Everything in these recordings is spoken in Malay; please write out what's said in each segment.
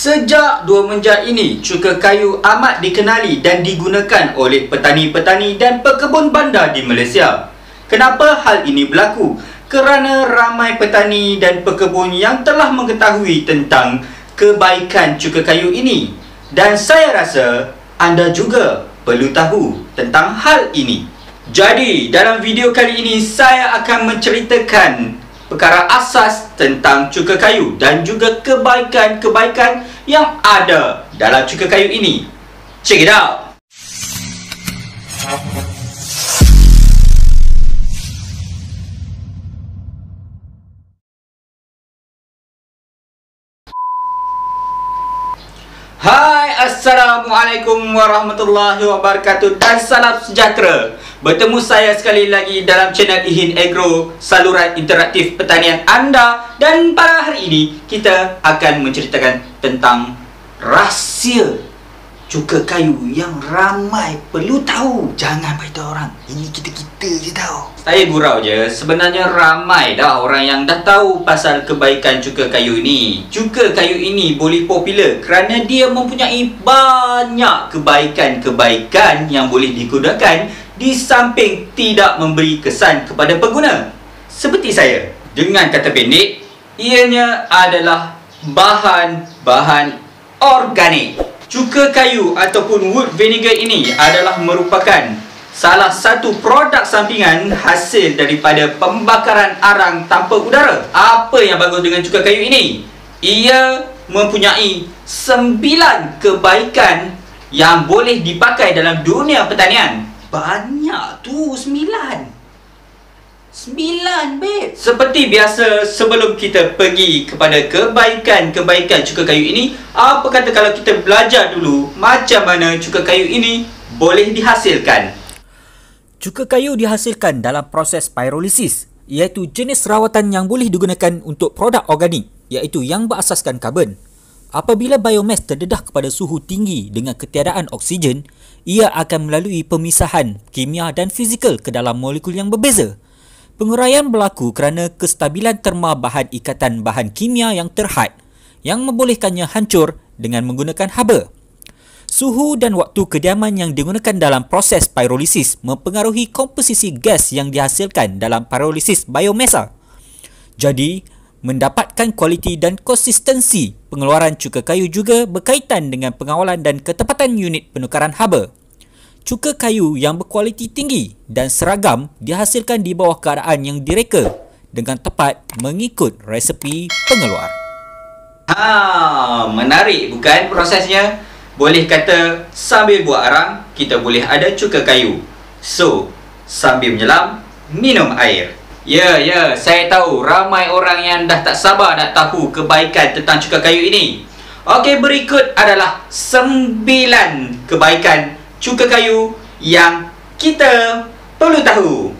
Sejak 2 menja ini, cuka kayu amat dikenali dan digunakan oleh petani-petani dan pekebun bandar di Malaysia. Kenapa hal ini berlaku? Kerana ramai petani dan pekebun yang telah mengetahui tentang kebaikan cuka kayu ini. Dan saya rasa anda juga perlu tahu tentang hal ini. Jadi, dalam video kali ini saya akan menceritakan perkara asas tentang cuka kayu dan juga kebaikan-kebaikan yang ada dalam cuka kayu ini. Check it out! Hai, Assalamualaikum warahmatullahi wabarakatuh dan salam sejahtera. Bertemu saya sekali lagi dalam channel Ihin Agro, saluran interaktif pertanian anda. Dan pada hari ini kita akan menceritakan tentang rahsia cuka kayu yang ramai perlu tahu. Jangan beritahu orang, ini kita je tahu. Saya gurau je, sebenarnya ramai dah orang yang dah tahu pasal kebaikan cuka kayu ini. Cuka kayu ini boleh popular kerana dia mempunyai banyak kebaikan-kebaikan yang boleh digunakan di samping tidak memberi kesan kepada pengguna. Seperti saya, dengan kata pendek, ianya adalah bahan-bahan organik. Cuka kayu ataupun wood vinegar ini adalah merupakan salah satu produk sampingan hasil daripada pembakaran arang tanpa udara. Apa yang bagus dengan cuka kayu ini? Ia mempunyai 9 kebaikan yang boleh dipakai dalam dunia pertanian. Banyak tu, 9 babe. Seperti biasa, sebelum kita pergi kepada kebaikan-kebaikan cuka kayu ini, apa kata kalau kita belajar dulu macam mana cuka kayu ini boleh dihasilkan? Cuka kayu dihasilkan dalam proses pyrolysis, iaitu jenis rawatan yang boleh digunakan untuk produk organik, iaitu yang berasaskan karbon. Apabila biomas terdedah kepada suhu tinggi dengan ketiadaan oksigen, ia akan melalui pemisahan kimia dan fizikal ke dalam molekul yang berbeza. Penguraian berlaku kerana kestabilan terma bahan ikatan bahan kimia yang terhad yang membolehkannya hancur dengan menggunakan haba. Suhu dan waktu kediaman yang digunakan dalam proses pyrolysis mempengaruhi komposisi gas yang dihasilkan dalam pyrolysis biomasa. Jadi, mendapatkan kualiti dan konsistensi pengeluaran cuka kayu juga berkaitan dengan pengawalan dan ketepatan unit penukaran haba. Cuka kayu yang berkualiti tinggi dan seragam dihasilkan di bawah keadaan yang direka dengan tepat mengikut resepi pengeluar. Menarik bukan prosesnya? Boleh kata sambil buat arang, kita boleh ada cuka kayu. So, sambil menyelam, minum air. Ya, saya tahu ramai orang yang dah tak sabar nak tahu kebaikan tentang cuka kayu ini. Okey, berikut adalah 9 kebaikan cuka kayu yang kita perlu tahu.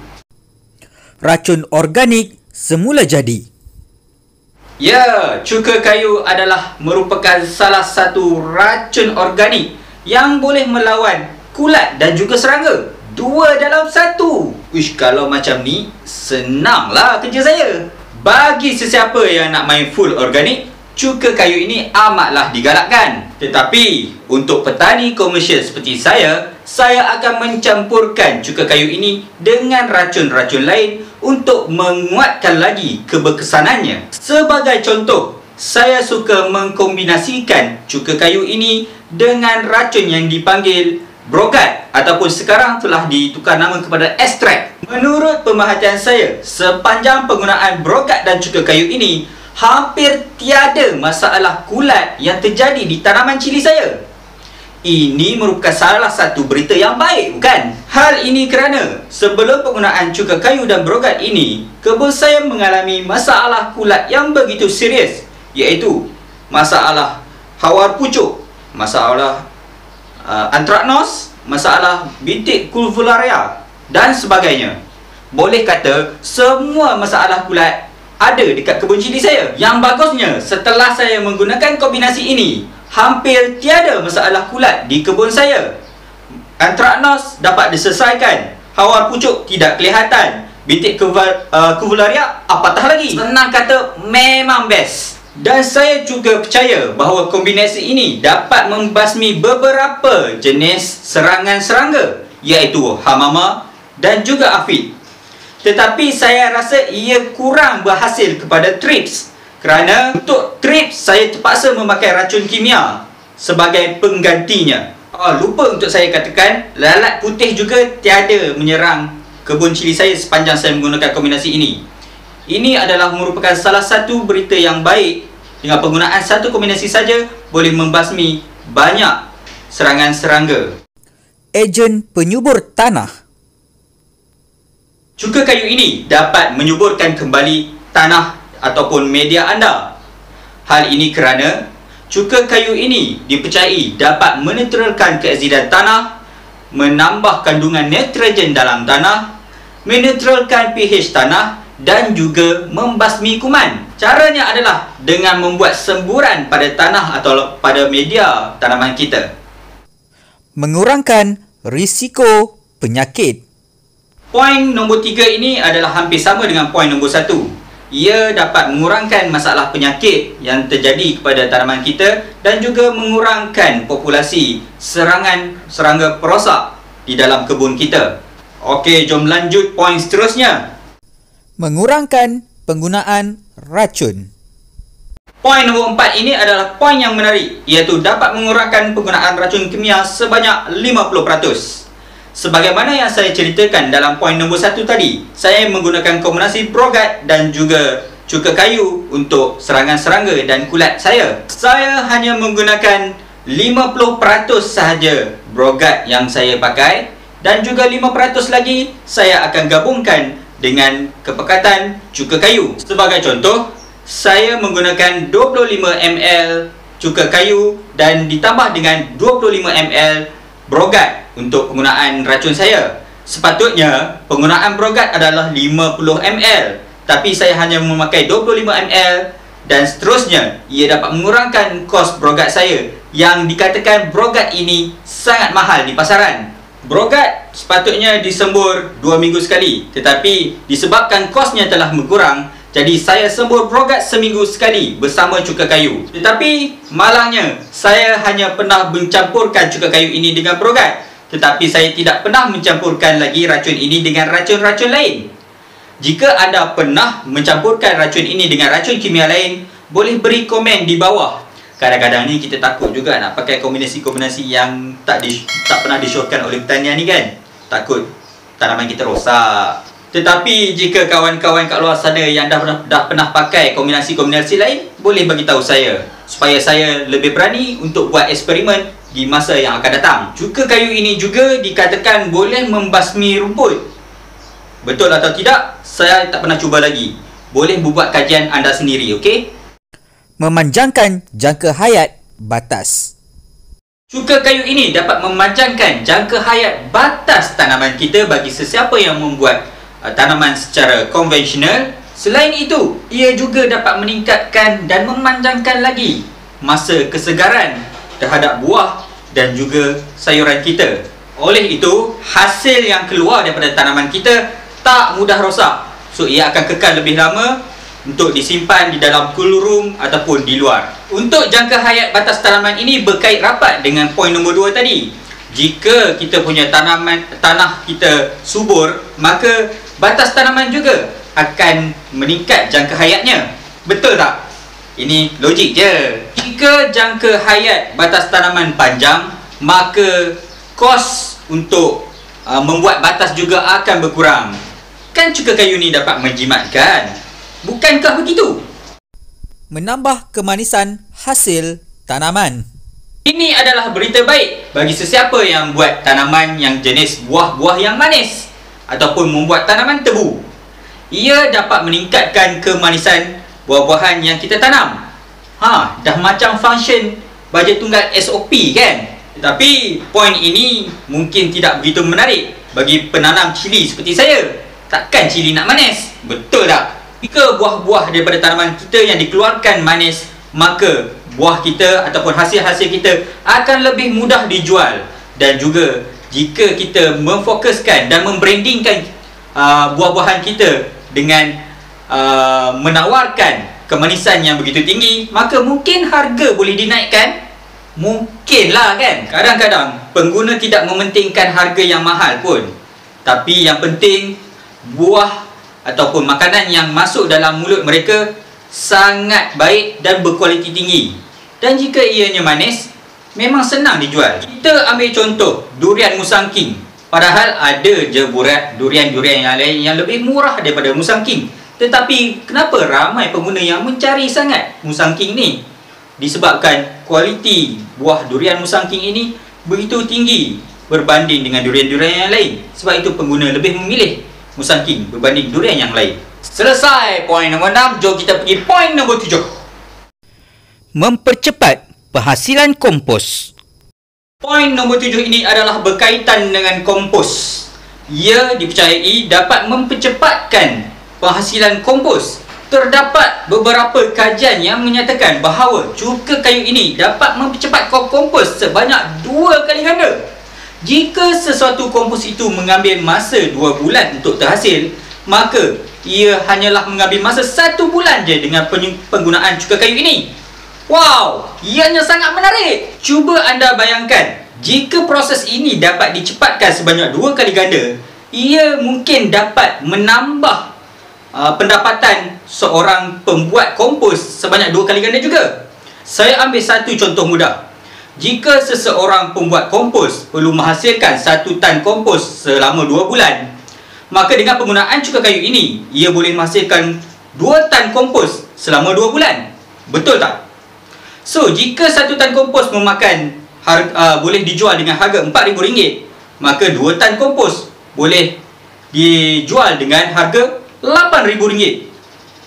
Racun organik semula jadi. Ya, cuka kayu adalah merupakan salah satu racun organik yang boleh melawan kulat dan juga serangga. 2 dalam 1. Uish, kalau macam ni, senanglah kerja saya. Bagi sesiapa yang nak main full organik, cuka kayu ini amatlah digalakkan. Tetapi, untuk petani komersial seperti saya akan mencampurkan cuka kayu ini dengan racun-racun lain untuk menguatkan lagi keberkesanannya. Sebagai contoh, saya suka mengkombinasikan cuka kayu ini dengan racun yang dipanggil brogat ataupun sekarang telah ditukar nama kepada ekstrak. Menurut pemerhatian saya, sepanjang penggunaan brogat dan cuka kayu ini, hampir tiada masalah kulat yang terjadi di tanaman cili saya. Ini merupakan salah satu berita yang baik, bukan? Hal ini kerana sebelum penggunaan cuka kayu dan brogat ini, kebun saya mengalami masalah kulat yang begitu serius, iaitu masalah hawar pucuk, masalah antraknos, masalah bintik culvularia dan sebagainya. Boleh kata semua masalah kulat ada dekat kebun cili saya. Yang bagusnya, setelah saya menggunakan kombinasi ini, hampir tiada masalah kulat di kebun saya. Antraknos dapat diselesaikan, hawar pucuk tidak kelihatan, bintik culvularia apatah lagi. Senang kata, memang best. Dan saya juga percaya bahawa kombinasi ini dapat membasmi beberapa jenis serangan serangga, iaitu hamama dan juga afid. Tetapi saya rasa ia kurang berhasil kepada thrips, kerana untuk thrips saya terpaksa memakai racun kimia sebagai penggantinya. Lupa untuk saya katakan, lalat putih juga tiada menyerang kebun cili saya sepanjang saya menggunakan kombinasi ini. Ini adalah merupakan salah satu berita yang baik. Dengan penggunaan satu kombinasi saja boleh membasmi banyak serangan serangga. Ejen penyubur tanah. Cuka kayu ini dapat menyuburkan kembali tanah ataupun media anda. Hal ini kerana cuka kayu ini dipercayai dapat menetralkan keazidan tanah, menambah kandungan nitrogen dalam tanah, menetralkan pH tanah dan juga membasmi kuman. Caranya adalah dengan membuat semburan pada tanah atau pada media tanaman kita. Mengurangkan risiko penyakit. Poin nombor 3 ini adalah hampir sama dengan poin nombor 1. Ia dapat mengurangkan masalah penyakit yang terjadi kepada tanaman kita dan juga mengurangkan populasi serangan serangga perosak di dalam kebun kita. Okey, jom lanjut poin seterusnya. Mengurangkan penggunaan racun. Poin nombor 4 ini adalah poin yang menarik, iaitu dapat mengurangkan penggunaan racun kimia sebanyak 50%. Sebagaimana yang saya ceritakan dalam poin nombor 1 tadi, saya menggunakan kombinasi brogat dan juga cuka kayu untuk serangan serangga dan kulat saya. Saya hanya menggunakan 50% sahaja brogat yang saya pakai dan juga 5% lagi saya akan gabungkan dengan kepekatan cuka kayu. Sebagai contoh, saya menggunakan 25 ml cuka kayu dan ditambah dengan 25 ml brogat untuk penggunaan racun saya. Sepatutnya penggunaan brogat adalah 50 ml, tapi saya hanya memakai 25 ml dan seterusnya ia dapat mengurangkan kos brogat saya yang dikatakan brogat ini sangat mahal di pasaran. Brogat sepatutnya disembur 2 minggu sekali, tetapi disebabkan kosnya telah berkurang, jadi saya sembur brogat seminggu sekali bersama cuka kayu. Tetapi malangnya, saya hanya pernah mencampurkan cuka kayu ini dengan brogat, tetapi saya tidak pernah mencampurkan lagi racun ini dengan racun-racun lain. Jika anda pernah mencampurkan racun ini dengan racun kimia lain, boleh beri komen di bawah. Kadang-kadang ni kita takut juga nak pakai kombinasi-kombinasi yang tak pernah disyorkan oleh pertanian ni kan. Takut tanaman kita rosak. Tetapi jika kawan-kawan kat luar sana yang dah pernah pakai kombinasi-kombinasi lain, boleh bagi tahu saya supaya saya lebih berani untuk buat eksperimen di masa yang akan datang. Cuka kayu ini juga dikatakan boleh membasmi rumput. Betul atau tidak? Saya tak pernah cuba lagi. Boleh buat kajian anda sendiri, okey? Memanjangkan jangka hayat batas. Cuka kayu ini dapat memanjangkan jangka hayat batas tanaman kita bagi sesiapa yang membuat tanaman secara konvensional. Selain itu, ia juga dapat meningkatkan dan memanjangkan lagi masa kesegaran terhadap buah dan juga sayuran kita. Oleh itu, hasil yang keluar daripada tanaman kita tak mudah rosak. So, ia akan kekal lebih lama untuk disimpan di dalam cool room ataupun di luar. Untuk jangka hayat batas tanaman ini berkait rapat dengan poin nombor 2 tadi. Jika kita punya tanah kita subur, maka batas tanaman juga akan meningkat jangka hayatnya. Betul tak? Ini logik je. Jika jangka hayat batas tanaman panjang, maka kos untuk membuat batas juga akan berkurang. Kan cuka kayu ni dapat menjimatkan. Bukankah begitu? Menambah kemanisan hasil tanaman. Ini adalah berita baik bagi sesiapa yang buat tanaman yang jenis buah-buah yang manis ataupun membuat tanaman tebu. Ia dapat meningkatkan kemanisan buah-buahan yang kita tanam. Dah macam function bajet tunggal SOP kan? Tetapi poin ini mungkin tidak begitu menarik bagi penanam cili seperti saya. Takkan cili nak manis? Betul tak? Jika buah-buah daripada tanaman kita yang dikeluarkan manis, maka buah kita ataupun hasil-hasil kita akan lebih mudah dijual. Dan juga jika kita memfokuskan dan membrandingkan buah-buahan kita dengan menawarkan kemanisan yang begitu tinggi, maka mungkin harga boleh dinaikkan. Mungkinlah kan. Kadang-kadang pengguna tidak mementingkan harga yang mahal pun, tapi yang penting buah ataupun makanan yang masuk dalam mulut mereka sangat baik dan berkualiti tinggi. Dan jika ianya manis, memang senang dijual. Kita ambil contoh durian Musang King. Padahal ada je durian-durian yang lain yang lebih murah daripada Musang King. Tetapi kenapa ramai pengguna yang mencari sangat Musang King ni? Disebabkan kualiti buah durian Musang King ini begitu tinggi berbanding dengan durian-durian yang lain. Sebab itu pengguna lebih memilih Musang King berbanding durian yang lain. Selesai poin nombor 6, jom kita pergi poin nombor 7. Mempercepat penghasilan kompos. Poin nombor 7 ini adalah berkaitan dengan kompos. Ia dipercayai dapat mempercepatkan penghasilan kompos. Terdapat beberapa kajian yang menyatakan bahawa cuka kayu ini dapat mempercepatkan kompos sebanyak 2 kali ganda. Jika sesuatu kompos itu mengambil masa 2 bulan untuk terhasil, maka ia hanyalah mengambil masa 1 bulan je dengan penggunaan cuka kayu ini. Wow, ianya sangat menarik. Cuba anda bayangkan, jika proses ini dapat dicepatkan sebanyak 2 kali ganda, ia mungkin dapat menambah pendapatan seorang pembuat kompos sebanyak 2 kali ganda juga. Saya ambil satu contoh mudah. Jika seseorang pembuat kompos perlu menghasilkan 1 tan kompos selama 2 bulan, maka dengan penggunaan cuka kayu ini, ia boleh menghasilkan 2 tan kompos selama 2 bulan. Betul tak? So, jika 1 tan kompos memakan boleh dijual dengan harga RM4,000, maka 2 tan kompos boleh dijual dengan harga RM8,000.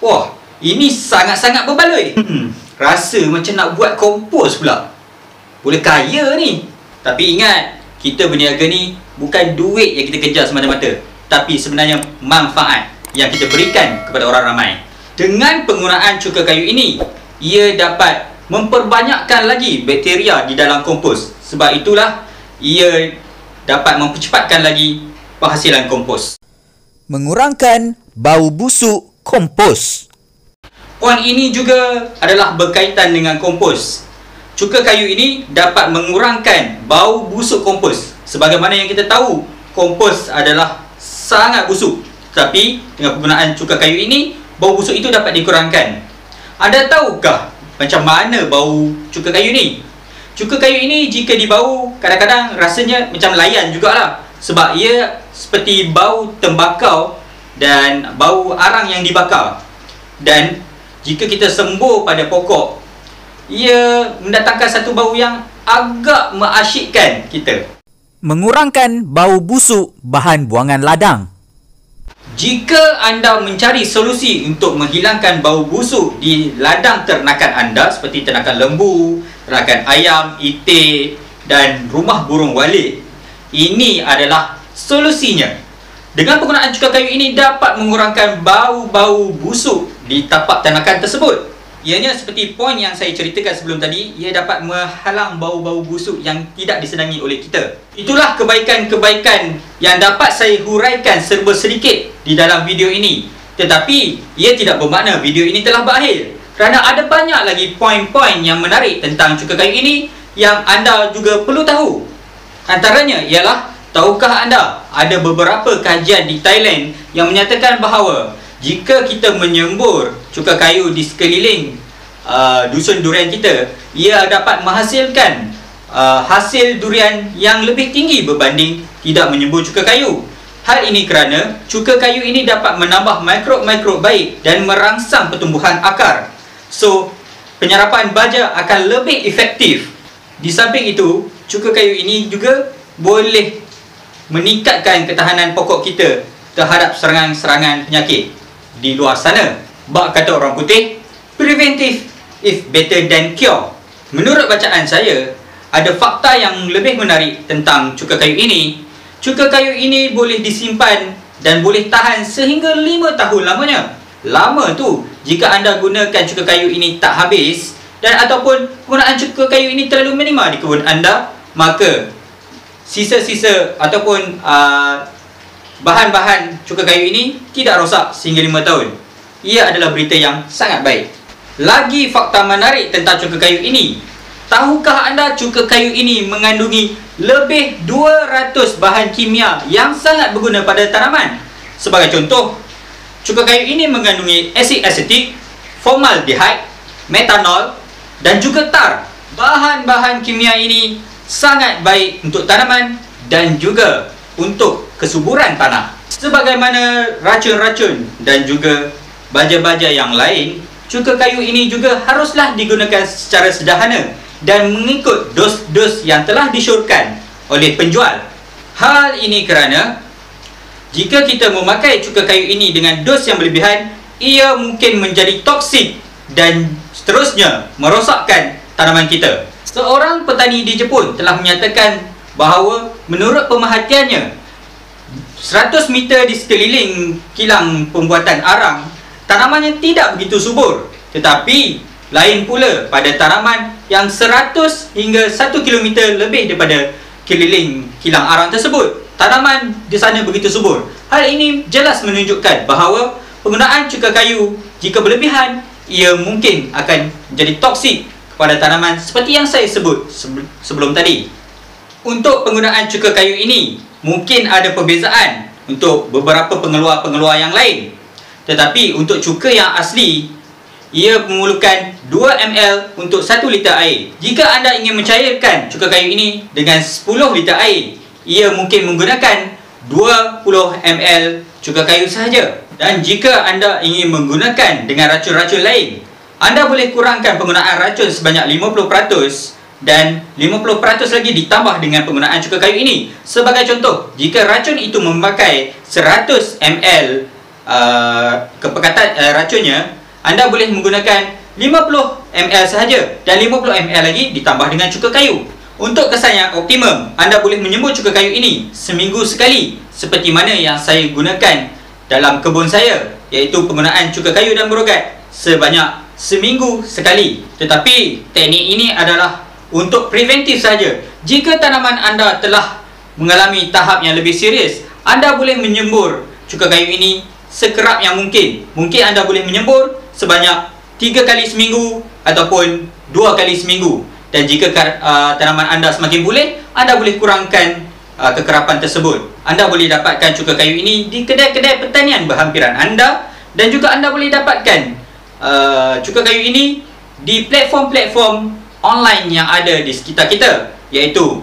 Wah, ini sangat-sangat berbaloi. Rasa macam nak buat kompos pula. Boleh kaya ni. Tapi ingat, kita berniaga ni bukan duit yang kita kejar semata-mata, tapi sebenarnya manfaat yang kita berikan kepada orang ramai. Dengan penggunaan cuka kayu ini, ia dapat memperbanyakkan lagi bakteria di dalam kompos. Sebab itulah ia dapat mempercepatkan lagi penghasilan kompos. Mengurangkan bau busuk kompos. Poin ini juga adalah berkaitan dengan kompos. Cuka kayu ini dapat mengurangkan bau busuk kompos. Sebagaimana yang kita tahu, kompos adalah sangat busuk. Tapi dengan penggunaan cuka kayu ini, bau busuk itu dapat dikurangkan. Anda tahukah macam mana bau cuka kayu ni? Cuka kayu ini jika dibau, kadang-kadang rasanya macam layan jugalah. Sebab ia seperti bau tembakau dan bau arang yang dibakar. Dan jika kita sembur pada pokok, ia mendatangkan satu bau yang agak mengasyikkan kita. Mengurangkan bau busuk bahan buangan ladang. Jika anda mencari solusi untuk menghilangkan bau busuk di ladang ternakan anda seperti ternakan lembu, ternakan ayam, itik dan rumah burung walit, ini adalah solusinya. Dengan penggunaan cuka kayu ini dapat mengurangkan bau-bau busuk di tapak ternakan tersebut. Ianya seperti poin yang saya ceritakan sebelum tadi, ia dapat menghalang bau-bau busuk yang tidak disenangi oleh kita. Itulah kebaikan-kebaikan yang dapat saya huraikan serba sedikit di dalam video ini. Tetapi ia tidak bermakna video ini telah berakhir, kerana ada banyak lagi poin-poin yang menarik tentang cuka kayu ini yang anda juga perlu tahu. Antaranya ialah, tahukah anda ada beberapa kajian di Thailand yang menyatakan bahawa jika kita menyembur cuka kayu di sekeliling dusun durian kita, ia dapat menghasilkan hasil durian yang lebih tinggi berbanding tidak menyembur cuka kayu. Hal ini kerana cuka kayu ini dapat menambah mikrob-mikrob baik dan merangsang pertumbuhan akar. So, penyerapan baja akan lebih efektif. Di samping itu, cuka kayu ini juga boleh meningkatkan ketahanan pokok kita terhadap serangan-serangan penyakit di luar sana. Bak kata orang putih, preventive is better than cure. Menurut bacaan saya, ada fakta yang lebih menarik tentang cuka kayu ini. Cuka kayu ini boleh disimpan dan boleh tahan sehingga 5 tahun lamanya. Lama tu jika anda gunakan cuka kayu ini tak habis, dan ataupun penggunaan cuka kayu ini terlalu minima di kebun anda, maka sisa-sisa ataupun bahan-bahan cuka kayu ini tidak rosak sehingga 5 tahun. Ia adalah berita yang sangat baik. Lagi fakta menarik tentang cuka kayu ini. Tahukah anda cuka kayu ini mengandungi lebih 200 bahan kimia yang sangat berguna pada tanaman? Sebagai contoh, cuka kayu ini mengandungi asid asetik, formaldehyde, metanol dan juga tar. Bahan-bahan kimia ini sangat baik untuk tanaman dan juga untuk kesuburan tanah. Sebagaimana racun-racun dan juga baja-baja yang lain, cuka kayu ini juga haruslah digunakan secara sederhana dan mengikut dos-dos yang telah disyorkan oleh penjual. Hal ini kerana jika kita memakai cuka kayu ini dengan dos yang berlebihan, ia mungkin menjadi toksik dan seterusnya merosakkan tanaman kita. Seorang petani di Jepun telah menyatakan bahawa menurut pemerhatiannya 100 meter di sekeliling kilang pembuatan arang, tanamannya tidak begitu subur. Tetapi lain pula pada tanaman yang 100 hingga 1 km lebih daripada keliling kilang arang tersebut, tanaman di sana begitu subur. Hal ini jelas menunjukkan bahawa penggunaan cuka kayu jika berlebihan, ia mungkin akan menjadi toksik kepada tanaman seperti yang saya sebut sebelum tadi. Untuk penggunaan cuka kayu ini, mungkin ada perbezaan untuk beberapa pengeluar-pengeluar yang lain. Tetapi untuk cuka yang asli, ia memerlukan 2 ml untuk 1 liter air. Jika anda ingin mencairkan cuka kayu ini dengan 10 liter air, ia mungkin menggunakan 20 ml cuka kayu sahaja. Dan jika anda ingin menggunakan dengan racun-racun lain, anda boleh kurangkan penggunaan racun sebanyak 50% dan 50% lagi ditambah dengan penggunaan cuka kayu ini. Sebagai contoh, jika racun itu memakai 100 ml kepekatan racunnya, anda boleh menggunakan 50 ml sahaja dan 50 ml lagi ditambah dengan cuka kayu. Untuk kesan yang optimum, anda boleh menyembur cuka kayu ini seminggu sekali, seperti mana yang saya gunakan dalam kebun saya, iaitu penggunaan cuka kayu dan merogat sebanyak seminggu sekali. Tetapi teknik ini adalah untuk preventif saja. Jika tanaman anda telah mengalami tahap yang lebih serius, anda boleh menyembur cuka kayu ini sekerap yang mungkin. Mungkin anda boleh menyembur sebanyak 3 kali seminggu ataupun 2 kali seminggu. Dan jika tanaman anda semakin pulih, anda boleh kurangkan kekerapan tersebut. Anda boleh dapatkan cuka kayu ini di kedai-kedai pertanian berhampiran anda, dan juga anda boleh dapatkan cuka kayu ini di platform-platform online yang ada di sekitar kita, iaitu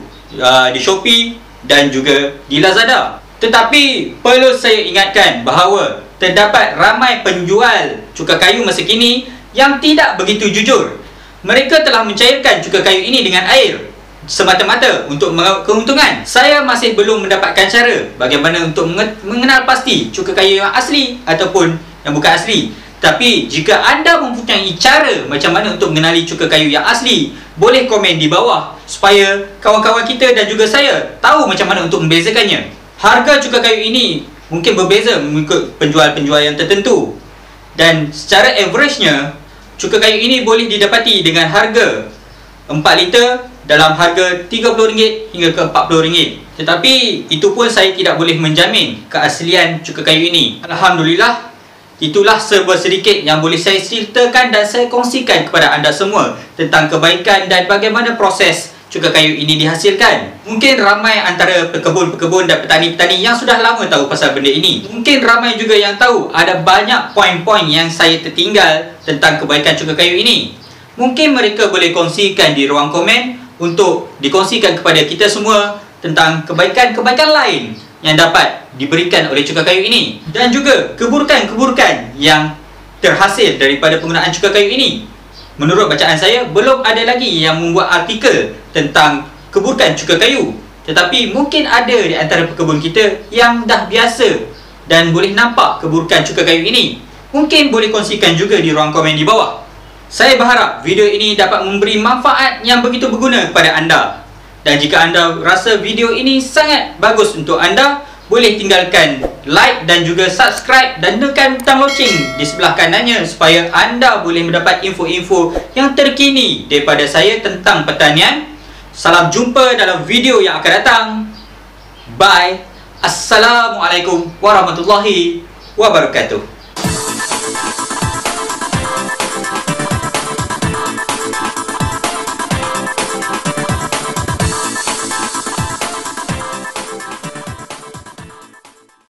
di Shopee dan juga di Lazada. Tetapi perlu saya ingatkan bahawa terdapat ramai penjual cuka kayu masa kini yang tidak begitu jujur. Mereka telah mencairkan cuka kayu ini dengan air semata-mata untuk keuntungan. Saya masih belum mendapatkan cara bagaimana untuk mengenal pasti cuka kayu yang asli ataupun yang bukan asli. Tapi jika anda mempunyai cara macam mana untuk mengenali cuka kayu yang asli, boleh komen di bawah supaya kawan-kawan kita dan juga saya tahu macam mana untuk membezakannya. Harga cuka kayu ini mungkin berbeza mengikut penjual-penjual yang tertentu, dan secara average-nya cuka kayu ini boleh didapati dengan harga 4 liter dalam harga RM30 hingga ke RM40. Tetapi itu pun saya tidak boleh menjamin keaslian cuka kayu ini. Alhamdulillah, itulah serba sedikit yang boleh saya ceritakan dan saya kongsikan kepada anda semua tentang kebaikan dan bagaimana proses cuka kayu ini dihasilkan. Mungkin ramai antara pekebun-pekebun dan petani-petani yang sudah lama tahu pasal benda ini. Mungkin ramai juga yang tahu ada banyak poin-poin yang saya tertinggal tentang kebaikan cuka kayu ini. Mungkin mereka boleh kongsikan di ruang komen untuk dikongsikan kepada kita semua tentang kebaikan-kebaikan lain yang dapat diberikan oleh cuka kayu ini, dan juga keburukan-keburukan yang terhasil daripada penggunaan cuka kayu ini. Menurut bacaan saya, belum ada lagi yang membuat artikel tentang keburukan cuka kayu. Tetapi mungkin ada di antara pekebun kita yang dah biasa dan boleh nampak keburukan cuka kayu ini. Mungkin boleh kongsikan juga di ruang komen di bawah. Saya berharap video ini dapat memberi manfaat yang begitu berguna kepada anda. Dan jika anda rasa video ini sangat bagus untuk anda, boleh tinggalkan like dan juga subscribe dan tekan butang loceng di sebelah kanannya supaya anda boleh mendapat info-info yang terkini daripada saya tentang pertanian. Salam jumpa dalam video yang akan datang. Bye. Assalamualaikum warahmatullahi wabarakatuh.